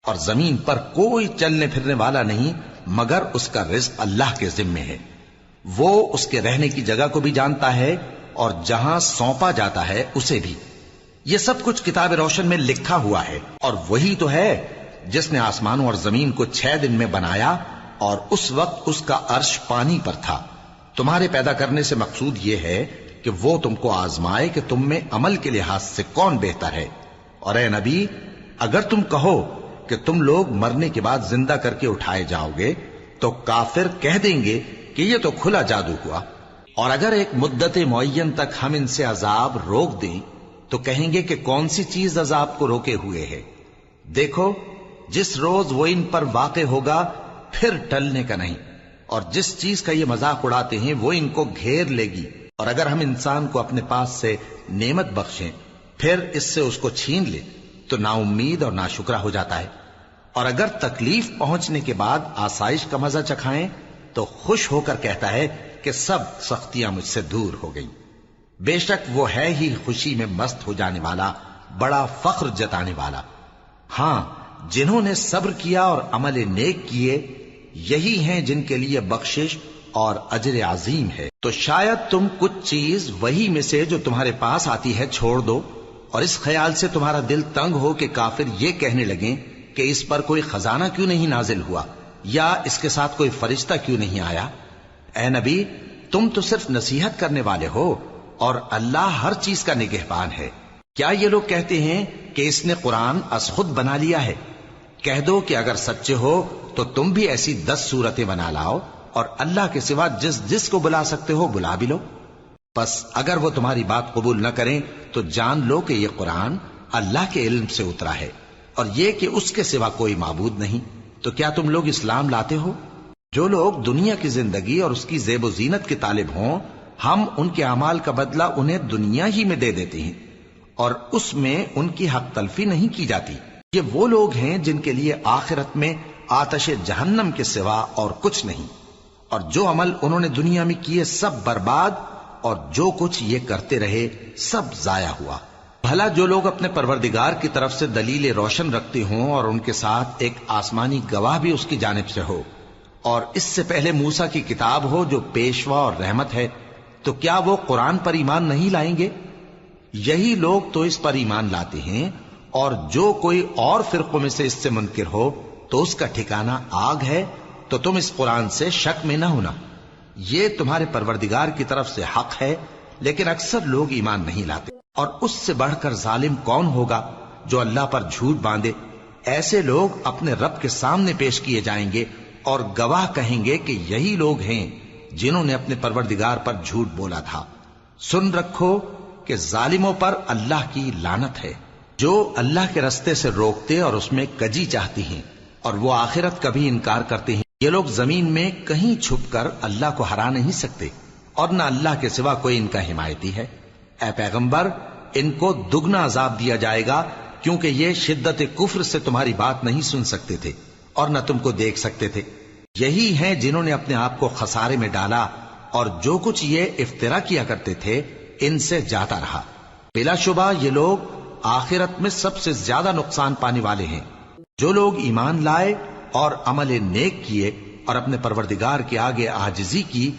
اور زمین پر کوئی چلنے پھرنے والا نہیں مگر اس کا رزق اللہ کے ذمے ہے۔ وہ اس کے رہنے کی جگہ کو بھی جانتا ہے اور جہاں سونپا جاتا ہے اسے بھی۔ یہ سب کچھ کتاب روشن میں لکھا ہوا ہے، اور وہی تو ہے جس نے آسمانوں اور زمین کو 6 دن میں بنایا، اور اس وقت اس کا عرش پانی پر تھا۔ تمہارے پیدا کرنے سے مقصود یہ ہے کہ وہ تم کو آزمائے کہ تم میں عمل کے لحاظ سے کون بہتر ہے۔ اور اے نبی، اگر تم کہو کہ تم لوگ مرنے کے بعد زندہ کر کے اٹھائے جاؤ گے تو کافر کہہ دیں گے کہ یہ تو کھلا جادو ہوا۔ اور اگر ایک مدت معین تک ہم ان سے عذاب روک دیں تو کہیں گے کہ کون سی چیز عذاب کو روکے ہوئے ہے؟ دیکھو، جس روز وہ ان پر واقع ہوگا پھر ٹلنے کا نہیں، اور جس چیز کا یہ مذاق اڑاتے ہیں وہ ان کو گھیر لے گی۔ اور اگر ہم انسان کو اپنے پاس سے نعمت بخشیں پھر اس سے اس کو چھین لے تو نا امید اور ناشکرا ہو جاتا ہے۔ اور اگر تکلیف پہنچنے کے بعد آسائش کا مزہ چکھائیں تو خوش ہو کر کہتا ہے کہ سب سختیاں مجھ سے دور ہو گئیں۔ بے شک وہ ہے ہی خوشی میں مست ہو جانے والا، بڑا فخر جتانے والا۔ ہاں، جنہوں نے صبر کیا اور عمل نیک کیے، یہی ہیں جن کے لیے بخشش اور اجر عظیم ہے۔ تو شاید تم کچھ چیز وہی میں سے جو تمہارے پاس آتی ہے چھوڑ دو، اور اس خیال سے تمہارا دل تنگ ہو کہ کافر یہ کہنے لگیں کہ اس پر کوئی خزانہ کیوں نہیں نازل ہوا، یا اس کے ساتھ کوئی فرشتہ کیوں نہیں آیا۔ اے نبی، تم تو صرف نصیحت کرنے والے ہو، اور اللہ ہر چیز کا نگہبان ہے۔ کیا یہ لوگ کہتے ہیں کہ اس نے قرآن از خود بنا لیا ہے؟ کہہ دو کہ اگر سچے ہو تو تم بھی ایسی 10 صورتیں بنا لاؤ، اور اللہ کے سوا جس جس کو بلا سکتے ہو بلا بھی لو۔ بس اگر وہ تمہاری بات قبول نہ کریں تو جان لو کہ یہ قرآن اللہ کے علم سے اترا ہے، اور یہ کہ اس کے سوا کوئی معبود نہیں۔ تو کیا تم لوگ اسلام لاتے ہو؟ جو لوگ دنیا کی زندگی اور اس کی زیب و زینت کے طالب ہوں، ہم ان کے اعمال کا بدلہ انہیں دنیا ہی میں دے دیتے ہیں، اور اس میں ان کی حق تلفی نہیں کی جاتی۔ یہ وہ لوگ ہیں جن کے لیے آخرت میں آتش جہنم کے سوا اور کچھ نہیں، اور جو عمل انہوں نے دنیا میں کیے سب برباد، اور جو کچھ یہ کرتے رہے سب ضائع ہوا۔ بھلا جو لوگ اپنے پروردگار کی طرف سے دلیل روشن رکھتے ہوں اور ان کے ساتھ ایک آسمانی گواہ بھی اس کی جانب سے ہو، اور اس سے پہلے موسیٰ کی کتاب ہو جو پیشوا اور رحمت ہے، تو کیا وہ قرآن پر ایمان نہیں لائیں گے؟ یہی لوگ تو اس پر ایمان لاتے ہیں، اور جو کوئی اور فرقوں میں سے اس سے منکر ہو تو اس کا ٹھکانہ آگ ہے۔ تو تم اس قرآن سے شک میں نہ ہونا، یہ تمہارے پروردگار کی طرف سے حق ہے، لیکن اکثر لوگ ایمان نہیں لاتے۔ اور اس سے بڑھ کر ظالم کون ہوگا جو اللہ پر جھوٹ باندھے؟ ایسے لوگ اپنے رب کے سامنے پیش کیے جائیں گے اور گواہ کہیں گے کہ یہی لوگ ہیں جنہوں نے اپنے پروردگار پر جھوٹ بولا تھا۔ سن رکھو کہ ظالموں پر اللہ کی لعنت ہے، جو اللہ کے رستے سے روکتے اور اس میں کجی چاہتی ہیں، اور وہ آخرت کا بھی انکار کرتے ہیں۔ یہ لوگ زمین میں کہیں چھپ کر اللہ کو ہرا نہیں سکتے، اور نہ اللہ کے سوا کوئی ان کا حمایتی ہے۔ اے پیغمبر، ان کو دگنا عذاب دیا جائے گا، کیونکہ یہ شدت کفر سے تمہاری بات نہیں سن سکتے تھے اور نہ تم کو دیکھ سکتے تھے۔ یہی ہیں جنہوں نے اپنے آپ کو خسارے میں ڈالا، اور جو کچھ یہ افترا کیا کرتے تھے ان سے جاتا رہا۔ بلا شبہ یہ لوگ آخرت میں سب سے زیادہ نقصان پانے والے ہیں۔ جو لوگ ایمان لائے اور عمل نیک کیے اور اپنے پروردگار کے آگے عاجزی کی،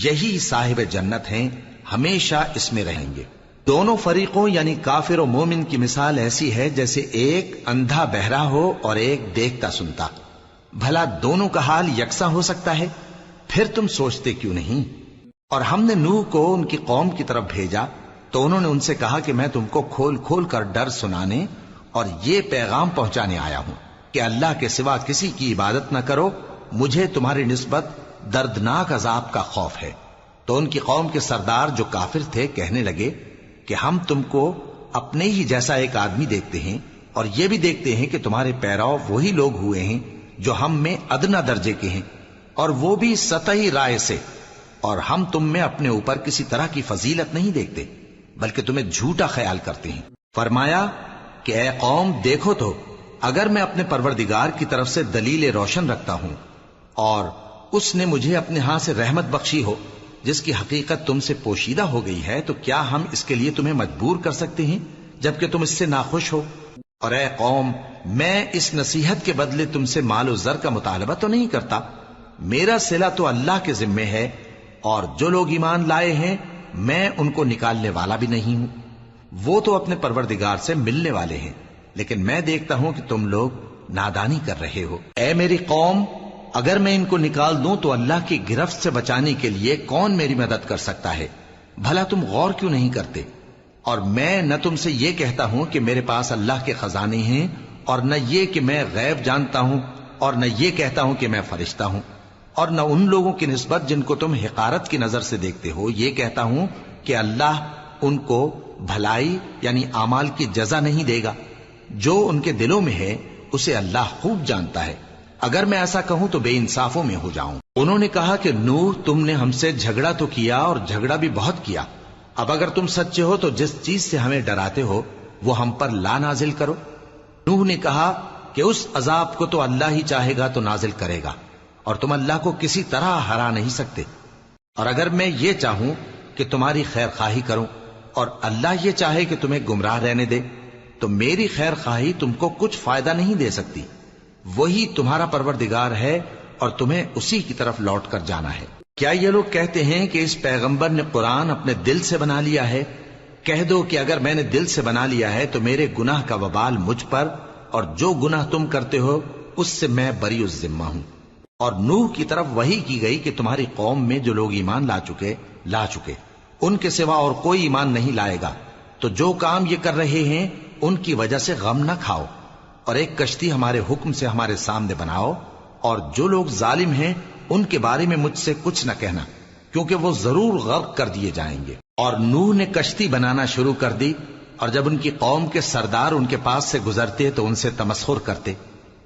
یہی صاحب جنت ہیں، ہمیشہ اس میں رہیں گے۔ دونوں فریقوں یعنی کافر و مومن کی مثال ایسی ہے جیسے ایک اندھا بہرا ہو اور ایک دیکھتا سنتا۔ بھلا دونوں کا حال یکساں ہو سکتا ہے؟ پھر تم سوچتے کیوں نہیں؟ اور ہم نے نوح کو ان کی قوم کی طرف بھیجا تو انہوں نے ان سے کہا کہ میں تم کو کھول کھول کر ڈر سنانے اور یہ پیغام پہنچانے آیا ہوں کہ اللہ کے سوا کسی کی عبادت نہ کرو، مجھے تمہاری نسبت دردناک عذاب کا خوف ہے۔ تو ان کی قوم کے سردار جو کافر تھے کہنے لگے کہ ہم تم کو اپنے ہی جیسا ایک آدمی دیکھتے ہیں، اور یہ بھی دیکھتے ہیں کہ تمہارے پیرو وہی لوگ ہوئے ہیں جو ہم میں ادنا درجے کے ہیں، اور وہ بھی سطحی رائے سے، اور ہم تم میں اپنے اوپر کسی طرح کی فضیلت نہیں دیکھتے بلکہ تمہیں جھوٹا خیال کرتے ہیں۔ فرمایا کہ اے قوم، دیکھو تو اگر میں اپنے پروردگار کی طرف سے دلیل روشن رکھتا ہوں اور اس نے مجھے اپنے ہاں سے رحمت بخشی ہو جس کی حقیقت تم سے پوشیدہ ہو گئی ہے، تو کیا ہم اس کے لیے تمہیں مجبور کر سکتے ہیں جبکہ تم اس سے ناخوش ہو؟ اور اے قوم، میں اس نصیحت کے بدلے تم سے مال و زر کا مطالبہ تو نہیں کرتا، میرا صلہ تو اللہ کے ذمے ہے، اور جو لوگ ایمان لائے ہیں میں ان کو نکالنے والا بھی نہیں ہوں، وہ تو اپنے پروردگار سے ملنے والے ہیں، لیکن میں دیکھتا ہوں کہ تم لوگ نادانی کر رہے ہو۔ اے میری قوم، اگر میں ان کو نکال دوں تو اللہ کی گرفت سے بچانے کے لیے کون میری مدد کر سکتا ہے؟ بھلا تم غور کیوں نہیں کرتے؟ اور میں نہ تم سے یہ کہتا ہوں کہ میرے پاس اللہ کے خزانے ہیں، اور نہ یہ کہ میں غیب جانتا ہوں، اور نہ یہ کہتا ہوں کہ میں فرشتہ ہوں، اور نہ ان لوگوں کی نسبت جن کو تم حقارت کی نظر سے دیکھتے ہو یہ کہتا ہوں کہ اللہ ان کو بھلائی یعنی اعمال کی جزا نہیں دے گا۔ جو ان کے دلوں میں ہے اسے اللہ خوب جانتا ہے، اگر میں ایسا کہوں تو بے انصافوں میں ہو جاؤں۔ انہوں نے کہا کہ نوح، تم نے ہم سے جھگڑا تو کیا اور جھگڑا بھی بہت کیا، اب اگر تم سچے ہو تو جس چیز سے ہمیں ڈراتے ہو وہ ہم پر لا نازل کرو۔ نوح نے کہا کہ اس عذاب کو تو اللہ ہی چاہے گا تو نازل کرے گا، اور تم اللہ کو کسی طرح ہرا نہیں سکتے، اور اگر میں یہ چاہوں کہ تمہاری خیر خواہی کروں اور اللہ یہ چاہے کہ تمہیں گمراہ رہنے دے تو میری خیر خواہی تم کو کچھ فائدہ نہیں دے سکتی، وہی تمہارا پروردگار ہے اور تمہیں اسی کی طرف لوٹ کر جانا ہے۔ کیا یہ لوگ کہتے ہیں کہ اس پیغمبر نے قرآن اپنے دل سے بنا لیا ہے؟ کہہ دو کہ اگر میں نے دل سے بنا لیا ہے تو میرے گناہ کا وبال مجھ پر، اور جو گناہ تم کرتے ہو اس سے میں بری الذمہ ہوں۔ اور نوح کی طرف وحی کی گئی کہ تمہاری قوم میں جو لوگ ایمان لا چکے ان کے سوا اور کوئی ایمان نہیں لائے گا، تو جو کام یہ کر رہے ہیں ان کی وجہ سے غم نہ کھاؤ، اور ایک کشتی ہمارے حکم سے ہمارے سامنے بناؤ، اور جو لوگ ظالم ہیں ان کے بارے میں مجھ سے کچھ نہ کہنا، کیونکہ وہ ضرور غرق کر دیے جائیں گے۔ اور نوح نے کشتی بنانا شروع کر دی، اور جب ان کی قوم کے سردار ان کے پاس سے گزرتے تو ان سے تمسخر کرتے،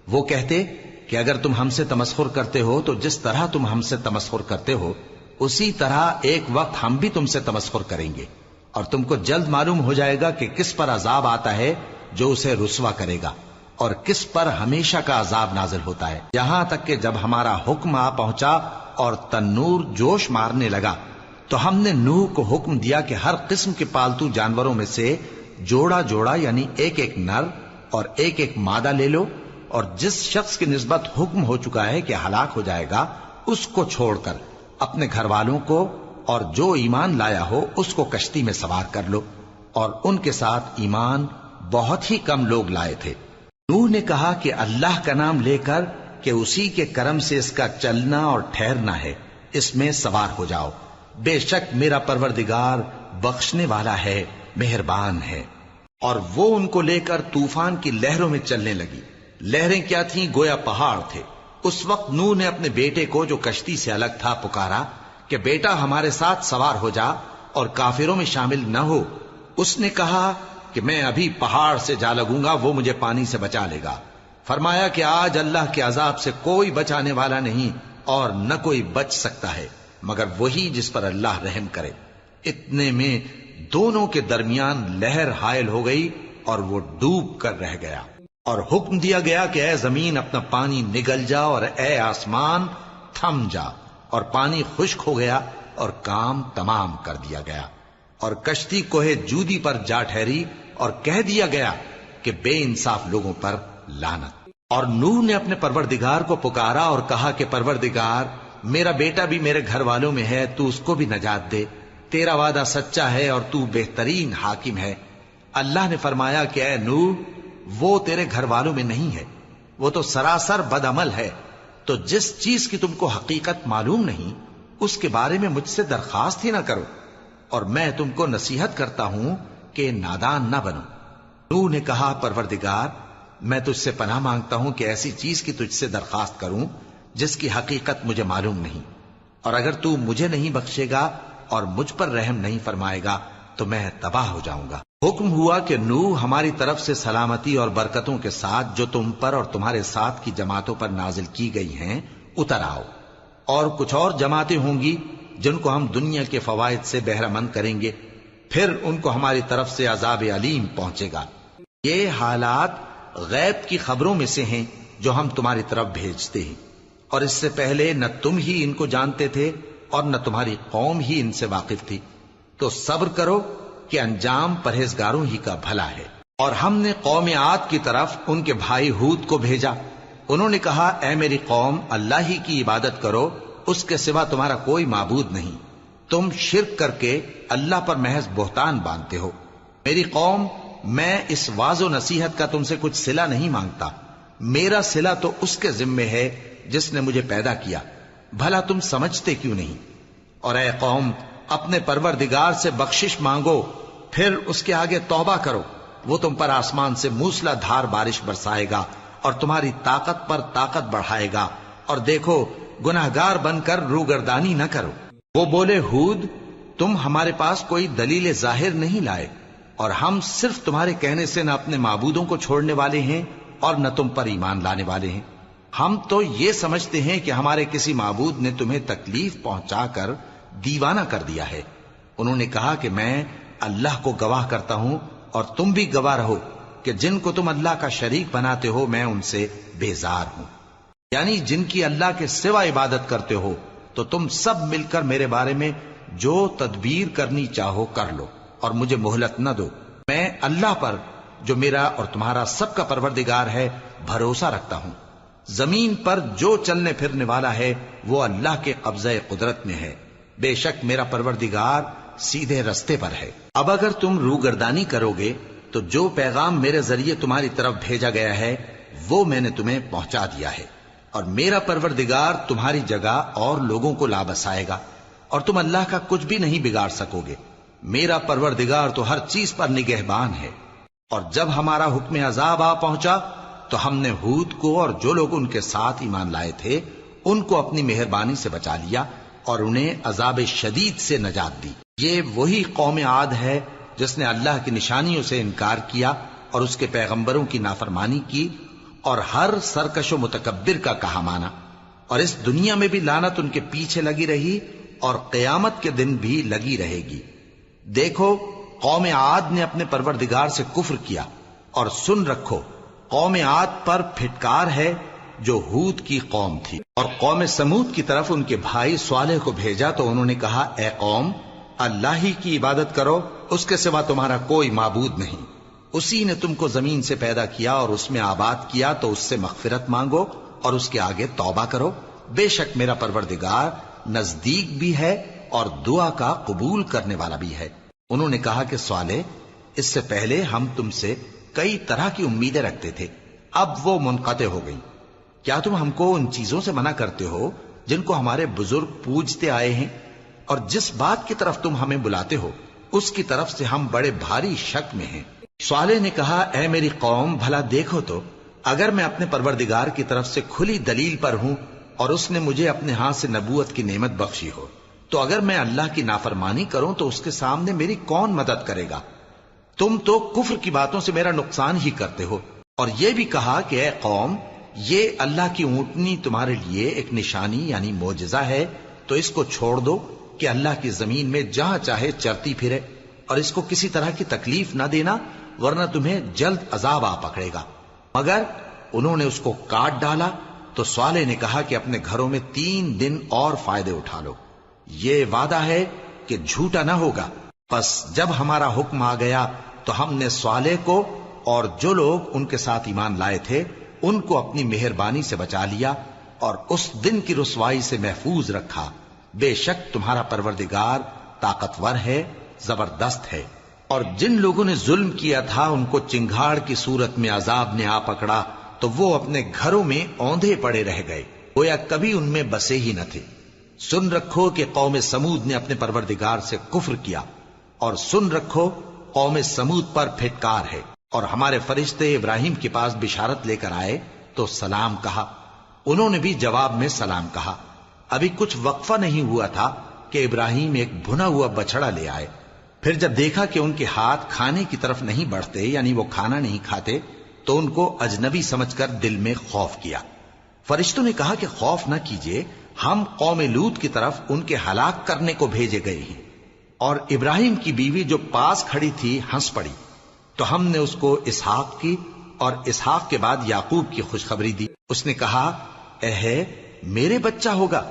وہ کہتے کہ اگر تم ہم سے تمسخر کرتے ہو تو جس طرح تم ہم سے تمسخر کرتے ہو اسی طرح ایک وقت ہم بھی تم سے تمسخر کریں گے، اور تم کو جلد معلوم ہو جائے گا کہ کس پر عذاب آتا ہے جو اسے رسوا کرے گا، اور کس پر ہمیشہ کا عذاب نازل ہوتا ہے، یہاں تک کہ جب ہمارا حکم آ پہنچا اور تنور جوش مارنے لگا تو ہم نے نوح کو حکم دیا کہ ہر قسم کے پالتو جانوروں میں سے جوڑا جوڑا یعنی ایک ایک نر اور ایک ایک مادہ لے لو، اور جس شخص کی نسبت حکم ہو چکا ہے کہ ہلاک ہو جائے گا اس کو چھوڑ کر اپنے گھر والوں کو اور جو ایمان لایا ہو اس کو کشتی میں سوار کر لو، اور ان کے ساتھ ایمان بہت ہی کم لوگ لائے تھے۔ نوح نے کہا کہ اللہ کا نام لے کر کہ اسی کے کرم سے اس کا چلنا اور ٹھہرنا ہے، اس میں سوار ہو جاؤ، بے شک میرا پروردگار بخشنے والا ہے، مہربان ہے۔ اور وہ ان کو لے کر طوفان کی لہروں میں چلنے لگی۔ لہریں کیا تھیں؟ گویا پہاڑ تھے۔ اس وقت نوح نے اپنے بیٹے کو جو کشتی سے الگ تھا پکارا کہ بیٹا ہمارے ساتھ سوار ہو جا اور کافروں میں شامل نہ ہو۔ اس نے کہا کہ میں ابھی پہاڑ سے جا لگوں گا، وہ مجھے پانی سے بچا لے گا۔ فرمایا کہ آج اللہ کے عذاب سے کوئی بچانے والا نہیں اور نہ کوئی بچ سکتا ہے مگر وہی جس پر اللہ رحم کرے۔ اتنے میں دونوں کے درمیان لہر حائل ہو گئی اور وہ ڈوب کر رہ گیا، اور حکم دیا گیا کہ اے زمین اپنا پانی نگل جا اور اے آسمان تھم جا، اور پانی خشک ہو گیا اور کام تمام کر دیا گیا، اور کشتی کوہ جودی پر جا ٹھہری، اور کہہ دیا گیا کہ بے انصاف لوگوں پر لعنت۔ اور نوح نے اپنے پروردگار کو پکارا اور کہا کہ پروردگار، میرا بیٹا بھی میرے گھر والوں میں ہے، تو اس کو بھی نجات دے، تیرا وعدہ سچا ہے اور تو بہترین حاکم ہے۔ اللہ نے فرمایا کہ اے نوح، وہ تیرے گھر والوں میں نہیں ہے، وہ تو سراسر بد عمل ہے، تو جس چیز کی تم کو حقیقت معلوم نہیں اس کے بارے میں مجھ سے درخواست ہی نہ کرو، اور میں تم کو نصیحت کرتا ہوں کہ نادان نہ بنو۔ نوح نے کہا پروردگار، میں تجھ سے پناہ مانگتا ہوں کہ ایسی چیز کی تجھ سے درخواست کروں جس کی حقیقت مجھے معلوم نہیں، اور اگر تو مجھے نہیں بخشے گا اور مجھ پر رحم نہیں فرمائے گا تو میں تباہ ہو جاؤں گا۔ حکم ہوا کہ نوح ہماری طرف سے سلامتی اور برکتوں کے ساتھ جو تم پر اور تمہارے ساتھ کی جماعتوں پر نازل کی گئی ہیں اتر آؤ، اور کچھ اور جماعتیں ہوں گی جن کو ہم دنیا کے فوائد سے بہرہ مند کریں گے، پھر ان کو ہماری طرف سے عذاب علیم پہنچے گا۔ یہ حالات غیب کی خبروں میں سے ہیں جو ہم تمہاری طرف بھیجتے ہیں، اور اس سے پہلے نہ تم ہی ان کو جانتے تھے اور نہ تمہاری قوم ہی ان سے واقف تھی، تو صبر کرو کہ انجام پرہیزگاروں ہی کا بھلا ہے۔ اور ہم نے قوم عاد کی طرف ان کے بھائی ہود کو بھیجا. انہوں نے کہا اے میری قوم اللہ ہی کی عبادت کرو، اس کے سوا تمہارا کوئی معبود نہیں. تم شرک کر کے اللہ پر محض بہتان باندھتے ہو. میری قوم میں اس واض و نصیحت کا تم سے کچھ صلہ نہیں مانگتا. میرا صلہ تو اس کے ذمے ہے جس نے مجھے پیدا کیا. بھلا تم سمجھتے کیوں نہیں؟ اور اے قوم اپنے پروردگار سے بخشش مانگو، پھر اس کے آگے توبہ کرو. وہ تم پر آسمان سے موسلا دھار بارش برسائے گا اور تمہاری طاقت پر طاقت بڑھائے گا. اور دیکھو گناہگار بن کر روگردانی نہ کرو. وہ بولے ہود تم ہمارے پاس کوئی دلیل ظاہر نہیں لائے، اور ہم صرف تمہارے کہنے سے نہ اپنے معبودوں کو چھوڑنے والے ہیں اور نہ تم پر ایمان لانے والے ہیں. ہم تو یہ سمجھتے ہیں کہ ہمارے کسی معبود نے تمہیں تکلیف پہنچا کر دیوانہ کر دیا ہے. انہوں نے کہا کہ میں اللہ کو گواہ کرتا ہوں اور تم بھی گواہ رہو کہ جن کو تم اللہ کا شریک بناتے ہو میں ان سے بیزار ہوں. یعنی جن کی اللہ کے سوا عبادت کرتے ہو تو تم سب مل کر میرے بارے میں جو تدبیر کرنی چاہو کر لو اور مجھے مہلت نہ دو. میں اللہ پر جو میرا اور تمہارا سب کا پروردگار ہے بھروسہ رکھتا ہوں. زمین پر جو چلنے پھرنے والا ہے وہ اللہ کے قبضہ قدرت میں ہے. بے شک میرا پروردگار سیدھے رستے پر ہے. اب اگر تم روگردانی کرو گے تو جو پیغام میرے ذریعے تمہاری طرف بھیجا گیا ہے وہ میں نے تمہیں پہنچا دیا ہے، اور میرا پروردگار تمہاری جگہ اور لوگوں کو لا بسائے گا، اور تم اللہ کا کچھ بھی نہیں بگاڑ سکو گے. میرا پروردگار تو ہر چیز پر نگہبان ہے. اور جب ہمارا حکم عذاب آ پہنچا تو ہم نے ہود کو اور جو لوگ ان کے ساتھ ایمان لائے تھے ان کو اپنی مہربانی سے بچا لیا اور انہیں عذاب شدید سے نجات دی. یہ وہی قوم عاد ہے جس نے اللہ کی نشانیوں سے انکار کیا اور اس کے پیغمبروں کی نافرمانی کی اور ہر سرکش و متکبر کا کہا مانا. اور اس دنیا میں بھی لعنت ان کے پیچھے لگی رہی اور قیامت کے دن بھی لگی رہے گی. دیکھو قوم عاد نے اپنے پروردگار سے کفر کیا، اور سن رکھو قوم عاد پر پھٹکار ہے جو ہود کی قوم تھی. اور قوم سمود کی طرف ان کے بھائی صالح کو بھیجا تو انہوں نے کہا اے قوم اللہ ہی کی عبادت کرو، اس کے سوا تمہارا کوئی معبود نہیں. اسی نے تم کو زمین سے پیدا کیا اور اس میں آباد کیا، تو اس سے مغفرت مانگو اور اس کے آگے توبہ کرو. بے شک میرا پروردگار نزدیک بھی ہے اور دعا کا قبول کرنے والا بھی ہے. انہوں نے کہا کہ صالح اس سے پہلے ہم تم سے کئی طرح کی امیدیں رکھتے تھے، اب وہ منقطع ہو گئی. کیا تم ہم کو ان چیزوں سے منع کرتے ہو جن کو ہمارے بزرگ پوجتے آئے ہیں؟ اور جس بات کی طرف تم ہمیں بلاتے ہو اس کی طرف سے ہم بڑے بھاری شک میں ہیں. صالح نے کہا اے میری قوم بھلا دیکھو تو اگر میں اپنے پروردگار کی طرف سے کھلی دلیل پر ہوں اور اس نے مجھے اپنے ہاتھ سے نبوت کی نعمت بخشی ہو، تو اگر میں اللہ کی نافرمانی کروں تو اس کے سامنے میری کون مدد کرے گا؟ تم تو کفر کی باتوں سے میرا نقصان ہی کرتے ہو. اور یہ بھی کہا کہ اے قوم یہ اللہ کی اونٹنی تمہارے لیے ایک نشانی یعنی معجزہ ہے، تو اس کو چھوڑ دو کہ اللہ کی زمین میں جہاں چاہے چرتی پھرے، اور اس کو کسی طرح کی تکلیف نہ دینا ورنہ تمہیں جلد عذاب آ پکڑے گا. مگر انہوں نے اس کو کاٹ ڈالا. تو صالح نے کہا کہ اپنے گھروں میں 3 دن اور فائدے اٹھا لو، یہ وعدہ ہے کہ جھوٹا نہ ہوگا. پس جب ہمارا حکم آ گیا تو ہم نے صالح کو اور جو لوگ ان کے ساتھ ایمان لائے تھے ان کو اپنی مہربانی سے بچا لیا اور اس دن کی رسوائی سے محفوظ رکھا. بے شک تمہارا پروردگار طاقتور ہے، زبردست ہے. اور جن لوگوں نے ظلم کیا تھا ان کو چنگھاڑ کی صورت میں عذاب نے آ پکڑا تو وہ اپنے گھروں میں اوندھے پڑے رہ گئے، گویا کبھی ان میں بسے ہی نہ تھے. سن رکھو کہ قوم سمود نے اپنے پروردگار سے کفر کیا، اور سن رکھو قوم سمود پر پھٹکار ہے. اور ہمارے فرشتے ابراہیم کے پاس بشارت لے کر آئے تو سلام کہا، انہوں نے بھی جواب میں سلام کہا. ابھی کچھ وقفہ نہیں ہوا تھا کہ ابراہیم ایک بھنا ہوا بچڑا لے آئے. پھر جب دیکھا کہ ان کے ہاتھ کھانے کی طرف نہیں بڑھتے یعنی وہ کھانا نہیں کھاتے تو ان کو اجنبی سمجھ کر دل میں خوف کیا. فرشتوں نے کہا کہ خوف نہ کیجیے، ہم قوم لوط کی طرف ان کے ہلاک کرنے کو بھیجے گئے ہیں. اور ابراہیم کی بیوی جو پاس کھڑی تھی ہنس پڑی تو ہم نے اس کو اسحاق کی اور اسحاق کے بعد یعقوب کی خوشخبری دی. اس نے کہا اے میرے بچہ ہوگا،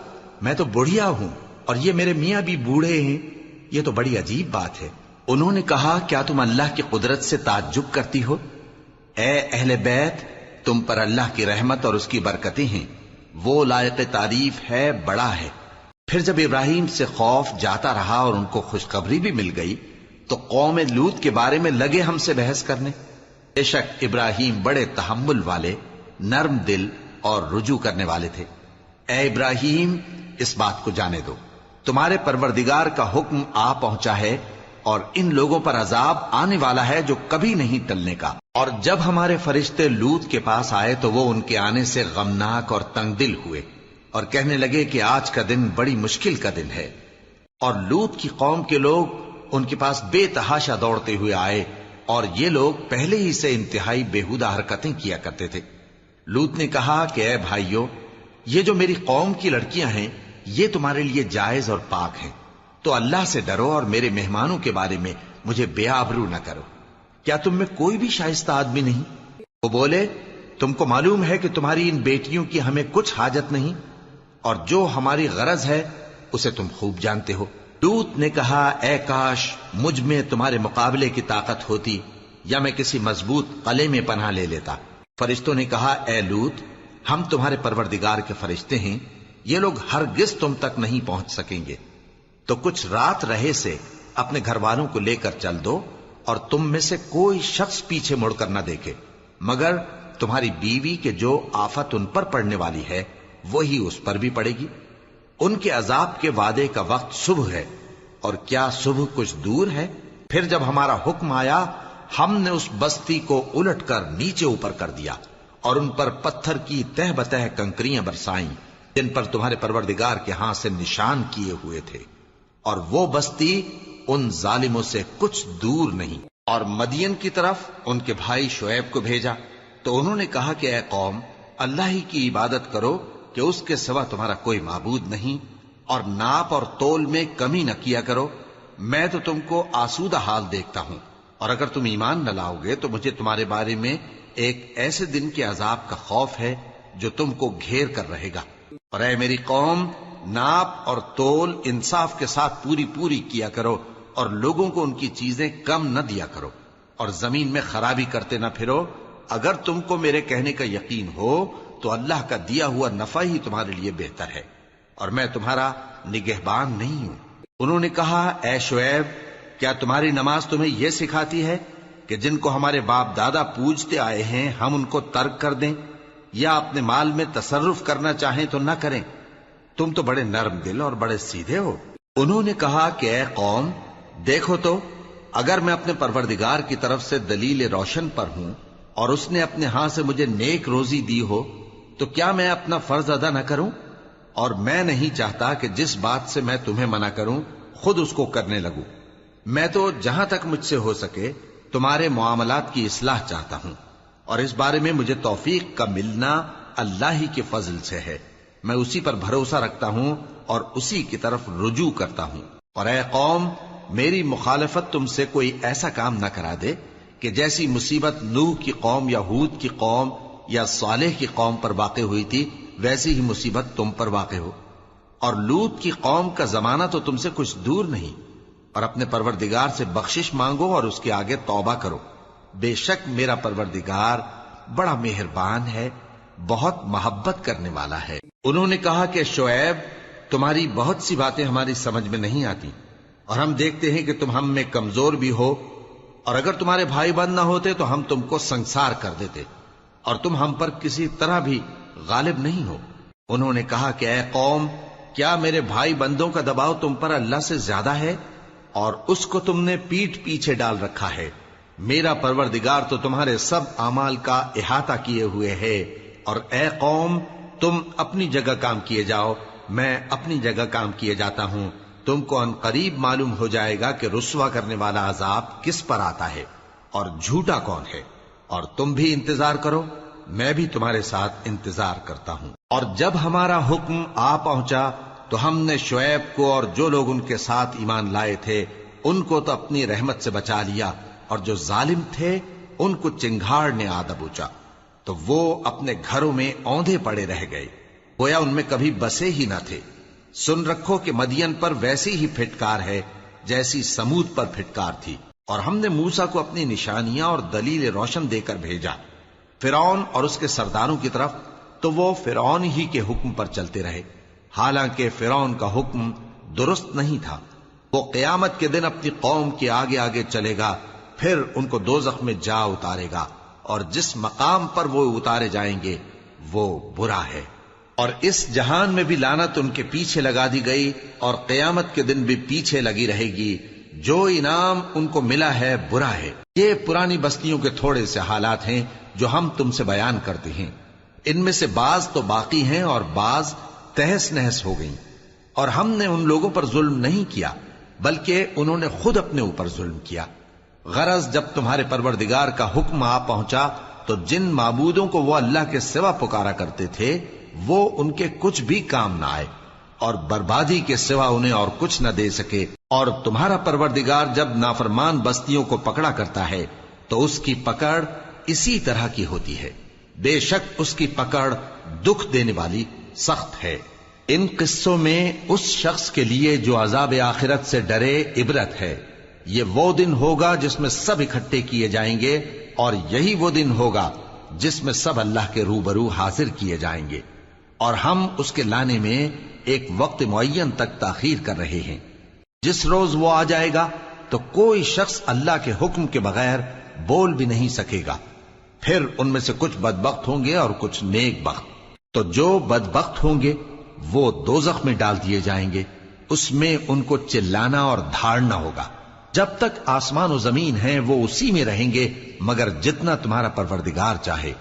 میں تو بڑھیا ہوں اور یہ میرے میاں بھی بوڑھے ہیں، یہ تو بڑی عجیب بات ہے. انہوں نے کہا کیا تم اللہ کی قدرت سے تعجب کرتی ہو؟ اے اہل بیت، تم پر اللہ کی رحمت اور اس کی برکتیں ہیں، وہ لائق تعریف ہے، بڑا ہے۔ پھر جب ابراہیم سے خوف جاتا رہا اور ان کو خوشخبری بھی مل گئی تو قوم لوط کے بارے میں لگے ہم سے بحث کرنے۔ بے شک ابراہیم بڑے تحمل والے، نرم دل اور رجوع کرنے والے تھے۔ اے ابراہیم، اس بات کو جانے دو، تمہارے پروردگار کا حکم آ پہنچا ہے اور ان لوگوں پر عذاب آنے والا ہے جو کبھی نہیں ٹلنے کا۔ اور جب ہمارے فرشتے لوط کے پاس آئے تو وہ ان کے آنے سے غمناک اور تنگ دل ہوئے اور کہنے لگے کہ آج کا دن بڑی مشکل کا دن ہے۔ اور لوط کی قوم کے لوگ ان کے پاس بے تحاشا دوڑتے ہوئے آئے اور یہ لوگ پہلے ہی سے انتہائی بےہودہ حرکتیں کیا کرتے تھے۔ لوط نے کہا کہ اے بھائیو، یہ جو میری قوم کی لڑکیاں ہیں یہ تمہارے لیے جائز اور پاک ہیں، تو اللہ سے ڈرو اور میرے مہمانوں کے بارے میں مجھے بے آبرو نہ کرو۔ کیا تم میں کوئی بھی شائستہ آدمی نہیں؟ وہ بولے تم کو معلوم ہے کہ تمہاری ان بیٹیوں کی ہمیں کچھ حاجت نہیں، اور جو ہماری غرض ہے اسے تم خوب جانتے ہو۔ لوط نے کہا اے کاش مجھ میں تمہارے مقابلے کی طاقت ہوتی یا میں کسی مضبوط قلعے میں پناہ لے لیتا۔ فرشتوں نے کہا اے لوط، ہم تمہارے پروردگار کے فرشتے ہیں، یہ لوگ ہرگز تم تک نہیں پہنچ سکیں گے، تو کچھ رات رہے سے اپنے گھر والوں کو لے کر چل دو اور تم میں سے کوئی شخص پیچھے مڑ کر نہ دیکھے مگر تمہاری بیوی کے جو آفت ان پر پڑنے والی ہے وہی اس پر بھی پڑے گی۔ ان کے عذاب کے وعدے کا وقت صبح ہے، اور کیا صبح کچھ دور ہے؟ پھر جب ہمارا حکم آیا ہم نے اس بستی کو الٹ کر نیچے اوپر کر دیا اور ان پر پتھر کی تہ بتہ کنکریاں برسائیں جن پر تمہارے پروردگار کے ہاں سے نشان کیے ہوئے تھے، اور وہ بستی ان ظالموں سے کچھ دور نہیں۔ اور مدین کی طرف ان کے بھائی شعیب کو بھیجا تو انہوں نے کہا کہ اے قوم، اللہ ہی کی عبادت کرو کہ اس کے سوا تمہارا کوئی معبود نہیں، اور ناپ اور تول میں کمی نہ کیا کرو، میں تو تم کو آسودہ حال دیکھتا ہوں، اور اگر تم ایمان نہ لاؤ گے تو مجھے تمہارے بارے میں ایک ایسے دن کے عذاب کا خوف ہے جو تم کو گھیر کر رہے گا۔ اور اے میری قوم، ناپ اور تول انصاف کے ساتھ پوری پوری کیا کرو، اور لوگوں کو ان کی چیزیں کم نہ دیا کرو، اور زمین میں خرابی کرتے نہ پھرو۔ اگر تم کو میرے کہنے کا یقین ہو تو اللہ کا دیا ہوا نفع ہی تمہارے لیے بہتر ہے، اور میں تمہارا نگہبان نہیں ہوں۔ انہوں نے کہا اے شعیب، کیا تمہاری نماز تمہیں یہ سکھاتی ہے کہ جن کو ہمارے باپ دادا پوجتے آئے ہیں ہم ان کو ترک کر دیں، یا اپنے مال میں تصرف کرنا چاہیں تو نہ کریں؟ تم تو بڑے نرم دل اور بڑے سیدھے ہو۔ انہوں نے کہا کہ اے قوم، دیکھو تو اگر میں اپنے پروردگار کی طرف سے دلیل روشن پر ہوں اور اس نے اپنے ہاں سے مجھے نیک روزی دی ہو تو کیا میں اپنا فرض ادا نہ کروں؟ اور میں نہیں چاہتا کہ جس بات سے میں تمہیں منع کروں خود اس کو کرنے لگوں۔ میں تو جہاں تک مجھ سے ہو سکے تمہارے معاملات کی اصلاح چاہتا ہوں، اور اس بارے میں مجھے توفیق کا ملنا اللہ ہی کے فضل سے ہے۔ میں اسی پر بھروسہ رکھتا ہوں اور اسی کی طرف رجوع کرتا ہوں۔ اور اے قوم، میری مخالفت تم سے کوئی ایسا کام نہ کرا دے کہ جیسی مصیبت نوح کی قوم یا ہود کی قوم یا صالح کی قوم پر واقع ہوئی تھی ویسی ہی مصیبت تم پر واقع ہو۔ اور لوط کی قوم کا زمانہ تو تم سے کچھ دور نہیں، اور اپنے پروردگار سے بخشش مانگو اور اس کے آگے توبہ کرو، بے شک میرا پروردگار بڑا مہربان ہے، بہت محبت کرنے والا ہے۔ انہوں نے کہا کہ شعیب، تمہاری بہت سی باتیں ہماری سمجھ میں نہیں آتی، اور ہم دیکھتے ہیں کہ تم ہم میں کمزور بھی ہو، اور اگر تمہارے بھائی بند نہ ہوتے تو ہم تم کو سنسار کر دیتے، اور تم ہم پر کسی طرح بھی غالب نہیں ہو۔ انہوں نے کہا کہ اے قوم، کیا میرے بھائی بندوں کا دباؤ تم پر اللہ سے زیادہ ہے، اور اس کو تم نے پیٹھ پیچھے ڈال رکھا ہے؟ میرا پروردگار تو تمہارے سب اعمال کا احاطہ کیے ہوئے ہے۔ اور اے قوم، تم اپنی جگہ کام کیے جاؤ، میں اپنی جگہ کام کیے جاتا ہوں۔ تم کو ان قریب معلوم ہو جائے گا کہ رسوا کرنے والا عذاب کس پر آتا ہے اور جھوٹا کون ہے، اور تم بھی انتظار کرو، میں بھی تمہارے ساتھ انتظار کرتا ہوں۔ اور جب ہمارا حکم آ پہنچا تو ہم نے شعیب کو اور جو لوگ ان کے ساتھ ایمان لائے تھے ان کو تو اپنی رحمت سے بچا لیا، اور جو ظالم تھے ان کو چنگھاڑ نے آ دبوچا، تو وہ اپنے گھروں میں اوندھے پڑے رہ گئے، گویا ان میں کبھی بسے ہی نہ تھے۔ سن رکھو کہ مدین پر ویسی ہی پھٹکار ہے جیسی سمود پر پھٹکار تھی۔ اور ہم نے موسیٰ کو اپنی نشانیاں اور دلیل روشن دے کر بھیجا فرعون اور اس کے سرداروں کی طرف، تو وہ فرعون ہی کے حکم پر چلتے رہے، حالانکہ فرعون کا حکم درست نہیں تھا۔ وہ قیامت کے دن اپنی قوم کے آگے آگے چلے گا، پھر ان کو دوزخ میں جا اتارے گا، اور جس مقام پر وہ اتارے جائیں گے وہ برا ہے۔ اور اس جہان میں بھی لعنت ان کے پیچھے لگا دی گئی، اور قیامت کے دن بھی پیچھے لگی رہے گی۔ جو انعام ان کو ملا ہے برا ہے۔ یہ پرانی بستیوں کے تھوڑے سے حالات ہیں جو ہم تم سے بیان کرتے ہیں، ان میں سے بعض تو باقی ہیں اور بعض تہس نہس ہو گئیں۔ اور ہم نے ان لوگوں پر ظلم نہیں کیا بلکہ انہوں نے خود اپنے اوپر ظلم کیا۔ غرض جب تمہارے پروردگار کا حکم آ پہنچا تو جن معبودوں کو وہ اللہ کے سوا پکارا کرتے تھے وہ ان کے کچھ بھی کام نہ آئے، اور بربادی کے سوا انہیں اور کچھ نہ دے سکے۔ اور تمہارا پروردگار جب نافرمان بستیوں کو پکڑا کرتا ہے تو اس کی پکڑ اسی طرح کی ہوتی ہے، بے شک اس کی پکڑ دکھ دینے والی سخت ہے۔ ان قصوں میں اس شخص کے لیے جو عذاب آخرت سے ڈرے عبرت ہے۔ یہ وہ دن ہوگا جس میں سب اکٹھے کیے جائیں گے، اور یہی وہ دن ہوگا جس میں سب اللہ کے روبرو حاضر کیے جائیں گے، اور ہم اس کے لانے میں ایک وقت معین تک تاخیر کر رہے ہیں۔ جس روز وہ آ جائے گا تو کوئی شخص اللہ کے حکم کے بغیر بول بھی نہیں سکے گا۔ پھر ان میں سے کچھ بدبخت ہوں گے اور کچھ نیک بخت۔ تو جو بدبخت ہوں گے وہ دوزخ میں ڈال دیے جائیں گے، اس میں ان کو چلانا اور دھاڑنا ہوگا۔ جب تک آسمان و زمین ہیں وہ اسی میں رہیں گے مگر جتنا تمہارا پروردگار چاہے،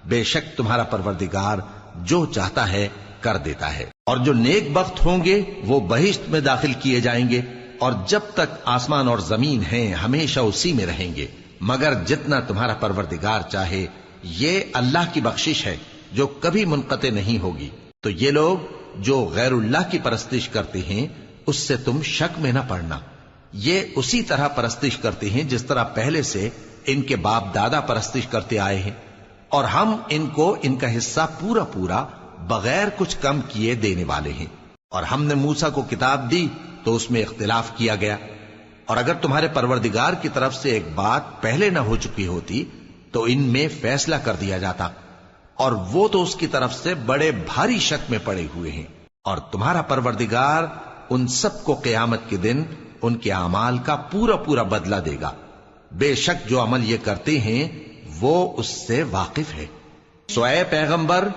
بے شک تمہارا پروردگار جو چاہتا ہے کر دیتا ہے۔ اور جو نیک بخت ہوں گے وہ بہشت میں داخل کیے جائیں گے، اور جب تک آسمان اور زمین ہیں ہمیشہ اسی میں رہیں گے مگر جتنا تمہارا پروردگار چاہے۔ یہ اللہ کی بخشش ہے جو کبھی منقطع نہیں ہوگی۔ تو یہ لوگ جو غیر اللہ کی پرستش کرتے ہیں اس سے تم شک میں نہ پڑنا، یہ اسی طرح پرستش کرتے ہیں جس طرح پہلے سے ان کے باپ دادا پرستش کرتے آئے ہیں، اور ہم ان کو ان کا حصہ پورا پورا بغیر کچھ کم کیے دینے والے ہیں۔ اور ہم نے موسیٰ کو کتاب دی تو اس میں اختلاف کیا گیا، اور اگر تمہارے پروردگار کی طرف سے ایک بات پہلے نہ ہو چکی ہوتی تو ان میں فیصلہ کر دیا جاتا، اور وہ تو اس کی طرف سے بڑے بھاری شک میں پڑے ہوئے ہیں۔ اور تمہارا پروردگار ان سب کو قیامت کے دن ان کے اعمال کا پورا پورا بدلہ دے گا، بے شک جو عمل یہ کرتے ہیں وہ اس سے واقف ہے۔ سو اے پیغمبر،